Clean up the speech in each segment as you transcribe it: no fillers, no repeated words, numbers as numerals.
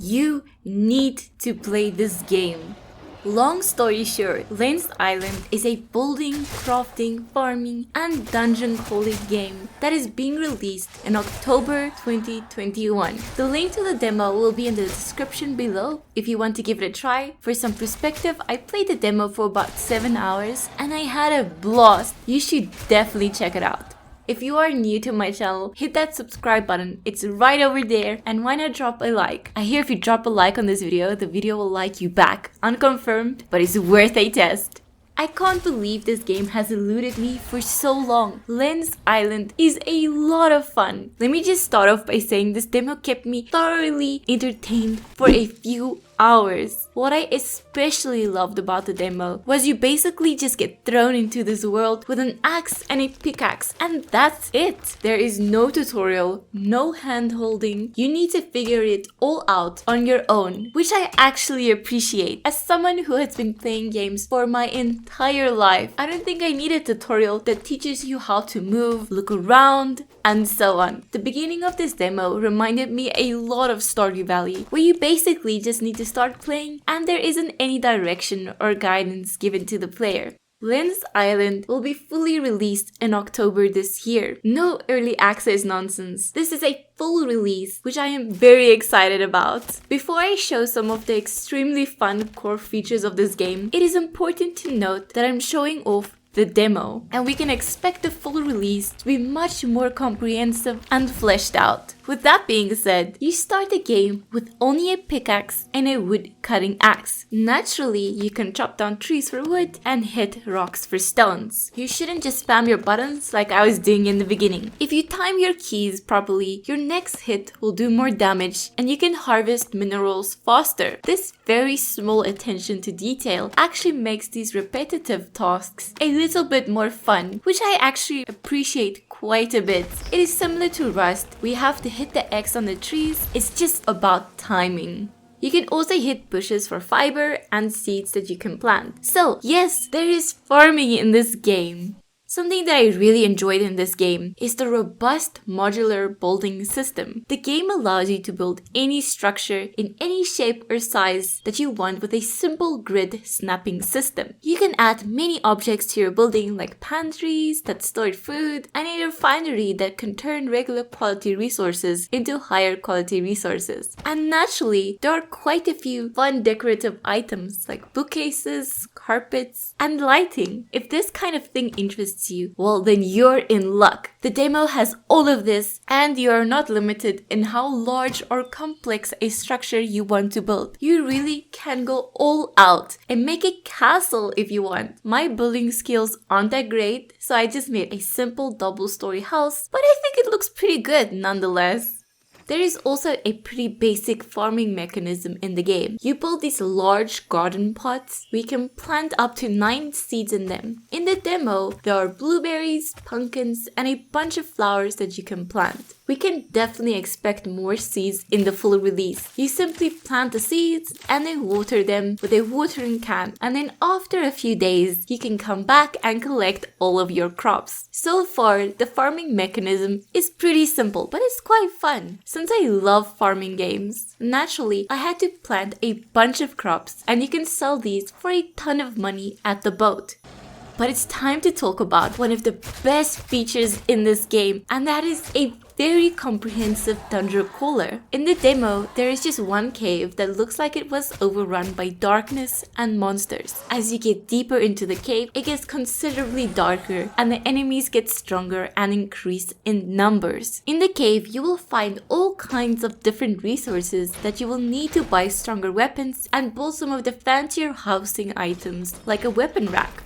You need to play this game. Long story short, Lynn's Island is a building, crafting, farming, and dungeon crawling game that is being released in October 2021. The link to the demo will be in the description below if you want to give it a try. For some perspective, I played the demo for about 7 hours and I had a blast. You should definitely check it out. If you are new to my channel, hit that subscribe button, it's right over there, and why not drop a like? I hear if you drop a like on this video, the video will like you back. Unconfirmed, but it's worth a test. I can't believe this game has eluded me for so long. Lynn's Island is a lot of fun. Let me just start off by saying this demo kept me thoroughly entertained for a few hours. What I especially loved about the demo was you basically just get thrown into this world with an axe and a pickaxe, and that's it. There is no tutorial, no hand holding. You need to figure it all out on your own, which I actually appreciate. As someone who has been playing games for my entire life, I don't think I need a tutorial that teaches you how to move, look around, and so on. The beginning of this demo reminded me a lot of Stardew Valley, where you basically just need to start playing and there isn't any direction or guidance given to the player. Lynn's Island will be fully released in October this year. No early access nonsense. This is a full release, which I am very excited about. Before I show some of the extremely fun core features of this game, it is important to note that I'm showing off the demo, and we can expect the full release to be much more comprehensive and fleshed out. With that being said, you start the game with only a pickaxe and a wood cutting axe. Naturally, you can chop down trees for wood and hit rocks for stones. You shouldn't just spam your buttons like I was doing in the beginning. If you time your keys properly, your next hit will do more damage and you can harvest minerals faster. This very small attention to detail actually makes these repetitive tasks a little bit more fun, which I actually appreciate quite a bit. It is similar to Rust. We have to hit the X on the trees. It's just about timing. You can also hit bushes for fiber and seeds that you can plant. So yes, there is farming in this game. Something that I really enjoyed in this game is the robust modular building system. The game allows you to build any structure in any shape or size that you want with a simple grid snapping system. You can add many objects to your building like pantries that store food and a refinery that can turn regular quality resources into higher quality resources. And naturally, there are quite a few fun decorative items like bookcases, carpets, and lighting. If this kind of thing interests you, well then you're in luck. The demo has all of this and you are not limited in how large or complex a structure you want to build. You really can go all out and make a castle if you want. My building skills aren't that great, so I just made a simple double-story house, but I think it looks pretty good nonetheless. There is also a pretty basic farming mechanism in the game. You build these large garden pots. We can plant up to 9 seeds in them. In the demo, there are blueberries, pumpkins, and a bunch of flowers that you can plant. We can definitely expect more seeds in the full release. You simply plant the seeds and then water them with a watering can, and then after a few days, you can come back and collect all of your crops. So far, the farming mechanism is pretty simple, but it's quite fun. Since I love farming games, naturally, I had to plant a bunch of crops, and you can sell these for a ton of money at the boat. But it's time to talk about one of the best features in this game, and that is a very comprehensive dungeon crawler. In the demo, there is just one cave that looks like it was overrun by darkness and monsters. As you get deeper into the cave, it gets considerably darker and the enemies get stronger and increase in numbers. In the cave, you will find all kinds of different resources that you will need to buy stronger weapons and build some of the fancier housing items like a weapon rack.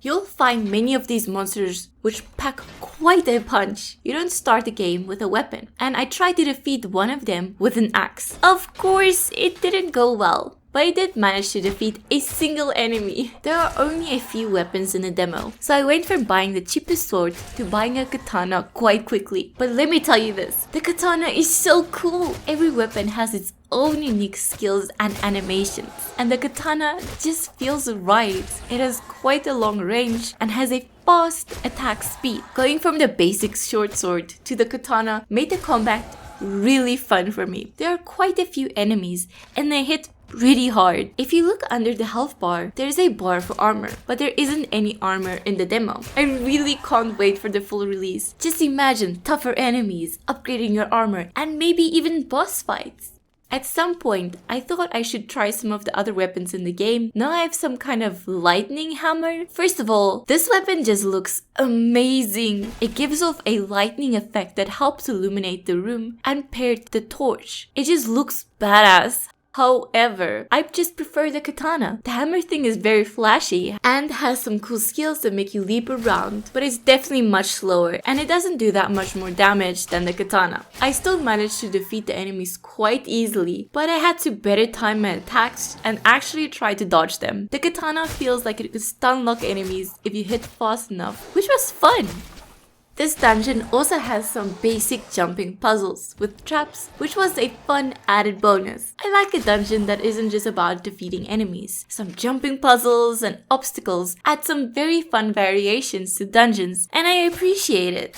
You'll find many of these monsters which pack quite a punch. You don't start the game with a weapon, and I tried to defeat one of them with an axe. Of course, it didn't go well, but I did manage to defeat a single enemy. There are only a few weapons in the demo, so I went from buying the cheapest sword to buying a katana quite quickly. But let me tell you this, the katana is so cool. Every weapon has its own unique skills and animations, and the katana just feels right. It has quite a long range and has a fast attack speed. Going from the basic short sword to the katana made the combat really fun for me. There are quite a few enemies and they hit pretty hard. If you look under the health bar, there's a bar for armor, but there isn't any armor in the demo. I really can't wait for the full release. Just imagine tougher enemies, upgrading your armor, and maybe even boss fights. At some point, I thought I should try some of the other weapons in the game. Now I have some kind of lightning hammer. First of all, this weapon just looks amazing. It gives off a lightning effect that helps illuminate the room, and paired to the torch, it just looks badass. However, I just prefer the katana. The hammer thing is very flashy and has some cool skills that make you leap around, but it's definitely much slower and it doesn't do that much more damage than the katana. I still managed to defeat the enemies quite easily, but I had to better time my attacks and actually try to dodge them. The katana feels like it could stun lock enemies if you hit fast enough, which was fun. This dungeon also has some basic jumping puzzles with traps, which was a fun added bonus. I like a dungeon that isn't just about defeating enemies. Some jumping puzzles and obstacles add some very fun variations to dungeons, and I appreciate it.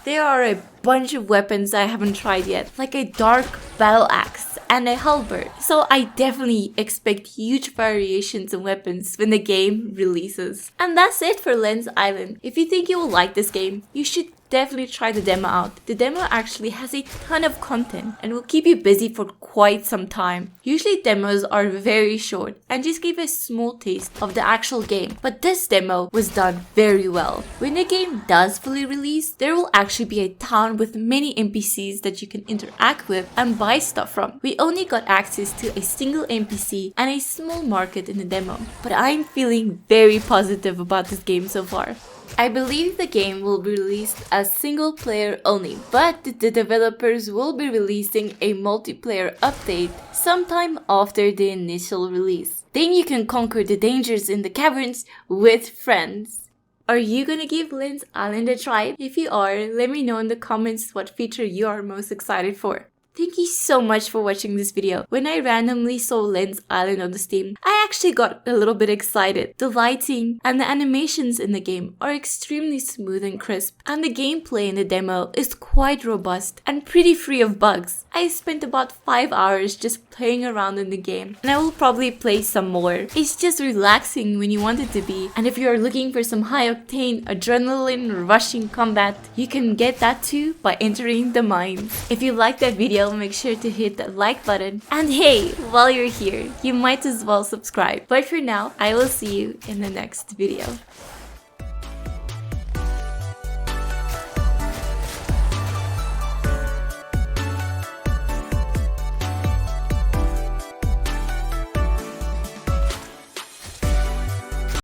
There are a bunch of weapons I haven't tried yet, like a dark battle axe and a halberd, so I definitely expect huge variations in weapons when the game releases. And that's it for Lens Island. If you think you will like this game, you should definitely try the demo out. The demo actually has a ton of content and will keep you busy for quite some time. Usually demos are very short and just give a small taste of the actual game, but this demo was done very well. When the game does fully release, there will actually be a town with many NPCs that you can interact with and buy stuff from. We only got access to a single NPC and a small market in the demo, but I'm feeling very positive about this game so far. I believe the game will be released as single player only, but the developers will be releasing a multiplayer update sometime after the initial release. Then you can conquer the dangers in the caverns with friends. Are you gonna give Lens Island a try? If you are, let me know in the comments what feature you are most excited for. Thank you so much for watching this video. When I randomly saw Lens Island on the Steam, I actually got a little bit excited. The lighting and the animations in the game are extremely smooth and crisp, and the gameplay in the demo is quite robust and pretty free of bugs. I spent about 5 hours just playing around in the game, and I will probably play some more. It's just relaxing when you want it to be, and if you are looking for some high-octane, adrenaline-rushing combat, you can get that too by entering the mines. If you liked that video, make sure to hit that like button, and hey, while you're here, you might as well subscribe. But for now, I will see you in the next video.